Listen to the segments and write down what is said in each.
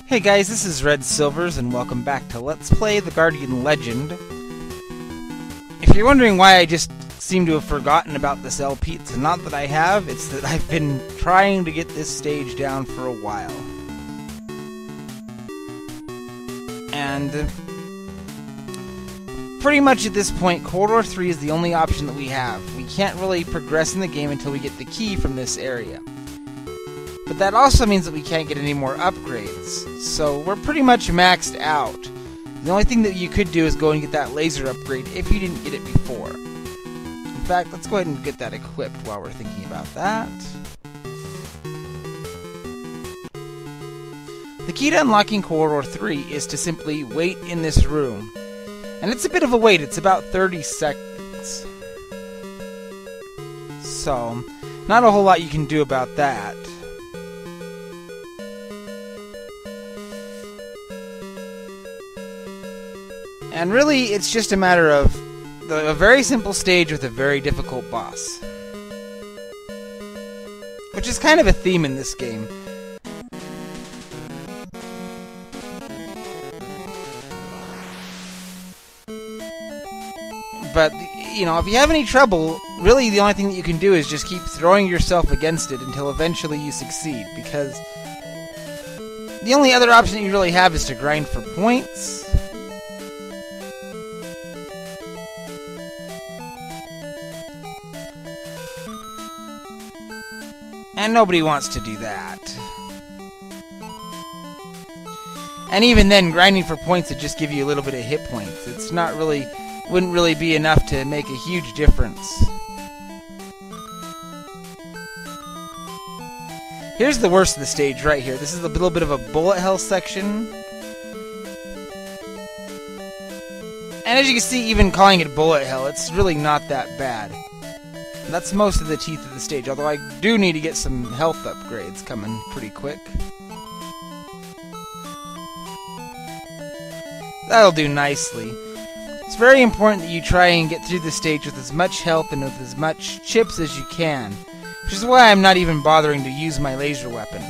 Hey guys, this is Red Silvers, and welcome back to Let's Play The Guardian Legend. If you're wondering why I just seem to have forgotten about this LP, it's not that I have, it's that I've been trying to get this stage down for a while. And pretty much at this point, Corridor 3 is the only option that we have. We can't really progress in the game until we get the key from this area. But that also means that we can't get any more upgrades, so we're pretty much maxed out. The only thing that you could do is go and get that laser upgrade if you didn't get it before. In fact, let's go ahead and get that equipped while we're thinking about that. The key to unlocking Corridor 3 is to simply wait in this room. And it's a bit of a wait, it's about 30 seconds. So, not a whole lot you can do about that. And really, it's just a matter of a very simple stage with a very difficult boss. Which is kind of a theme in this game. But, you know, if you have any trouble, really the only thing that you can do is just keep throwing yourself against it until eventually you succeed, because the only other option that you really have is to grind for points. And nobody wants to do that. And even then, grinding for points would just give you a little bit of hit points. It's not really, wouldn't really be enough to make a huge difference. Here's the worst of the stage right here. This is a little bit of a bullet hell section. And as you can see, even calling it bullet hell, it's really not that bad. That's most of the teeth of the stage, although I do need to get some health upgrades coming pretty quick. That'll do nicely. It's very important that you try and get through the stage with as much health and with as much chips as you can, which is why I'm not even bothering to use my laser weapon.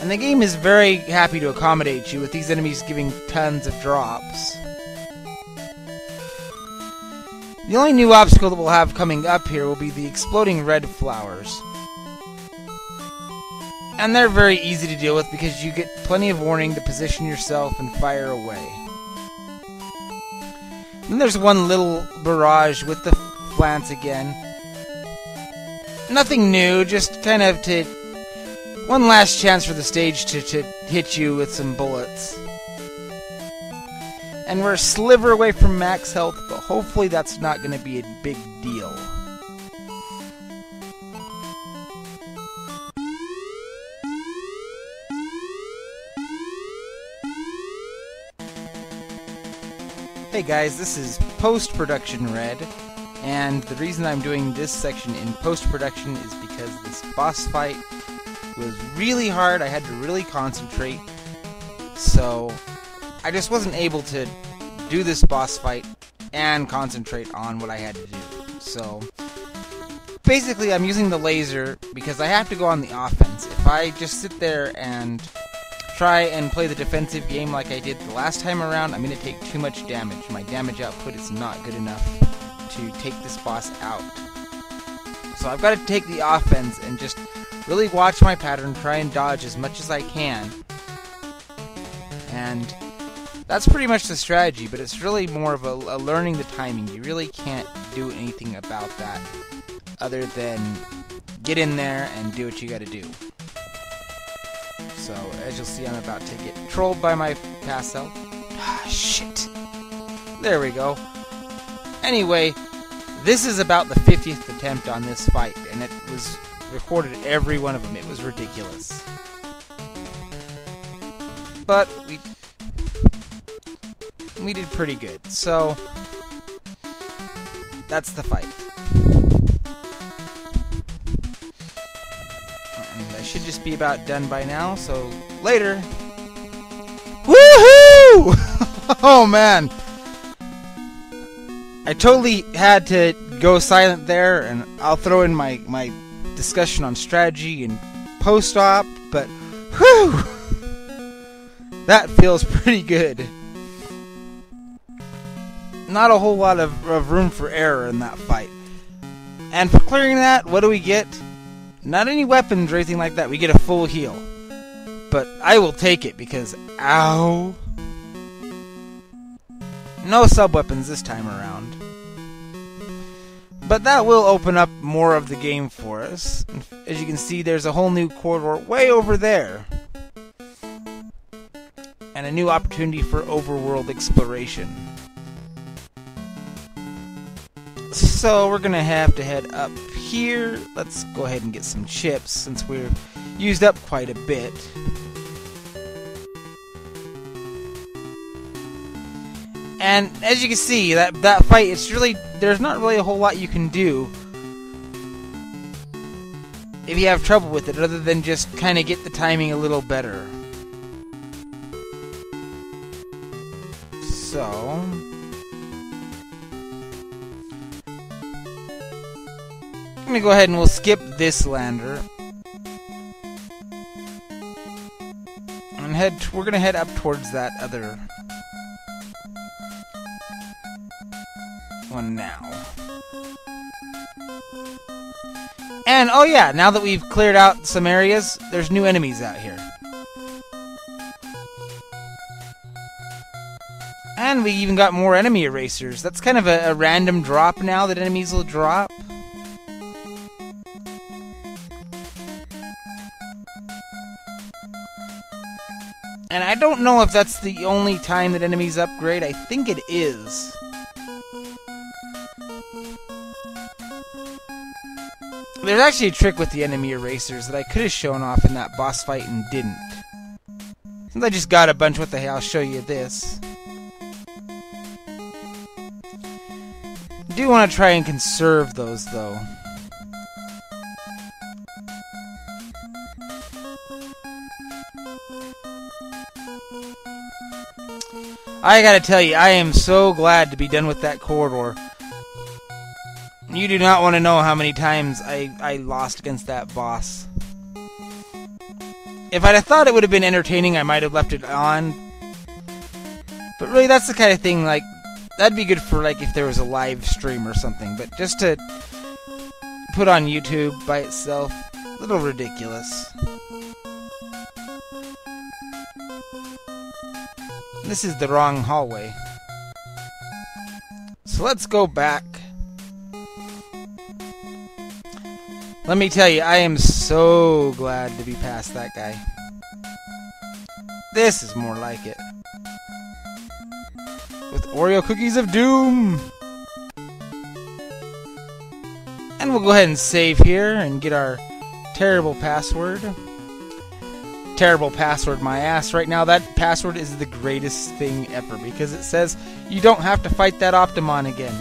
And the game is very happy to accommodate you, with these enemies giving tons of drops. The only new obstacle that we'll have coming up here will be the exploding red flowers. And they're very easy to deal with because you get plenty of warning to position yourself and fire away. Then there's one little barrage with the plants again. Nothing new, just kind of to one last chance for the stage to hit you with some bullets. And we're a sliver away from max health, but hopefully that's not going to be a big deal. Hey guys, this is Post-Production Red, and the reason I'm doing this section in post-production is because this boss fight was really hard. I had to really concentrate, so I just wasn't able to do this boss fight and concentrate on what I had to do. So basically I'm using the laser because I have to go on the offense. If I just sit there and try and play the defensive game like I did the last time around, I'm going to take too much damage. My damage output is not good enough to take this boss out. So I've got to take the offense and just really watch my pattern, try and dodge as much as I can. And that's pretty much the strategy, but it's really more of a learning the timing. You really can't do anything about that other than get in there and do what you gotta do. So, as you'll see, I'm about to get trolled by my pass out. Ah, shit. There we go. Anyway, this is about the 50th attempt on this fight, and it was recorded every one of them. It was ridiculous. But we did pretty good, so that's the fight. And I should just be about done by now, so later. Woohoo! Oh man! I totally had to go silent there, and I'll throw in my discussion on strategy and post-op, but whew! That feels pretty good. Not a whole lot of room for error in that fight. And for clearing that, what do we get? Not any weapons or anything like that. We get a full heal. But I will take it because, ow. No sub-weapons this time around. But that will open up more of the game for us. As you can see, there's a whole new corridor way over there. And a new opportunity for overworld exploration. So we're gonna have to head up here. Let's go ahead and get some chips since we're used up quite a bit. And as you can see, that fight, there's not really a whole lot you can do if you have trouble with it, other than just kind of get the timing a little better. So I'm gonna go ahead and we'll skip this lander and we're gonna head up towards that other one now. And oh yeah, now that we've cleared out some areas, there's new enemies out here. And we even got more enemy erasers. That's kind of a random drop now that enemies will drop. And I don't know if that's the only time that enemies upgrade. I think it is. There's actually a trick with the enemy erasers that I could have shown off in that boss fight and didn't. Since I just got a bunch, what the hell, I'll show you this. I do want to try and conserve those, though. I gotta tell you, I am so glad to be done with that corridor. You do not want to know how many times I lost against that boss. If I'd have thought it would have been entertaining, I might have left it on. But really, that's the kind of thing, like, that'd be good for, like, if there was a live stream or something. But just to put on YouTube by itself, a little ridiculous. This is the wrong hallway. So let's go back. Let me tell you, I am so glad to be past that guy. This is more like it. With Oreo cookies of doom! And we'll go ahead and save here and get our terrible password. Terrible password, my ass. Right now, that password is the greatest thing ever because it says you don't have to fight that Optimon again.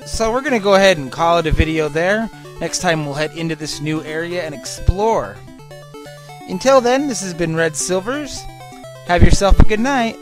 So we're going to go ahead and call it a video there. Next time we'll head into this new area and explore. Until then, this has been Red Silvers. Have yourself a good night.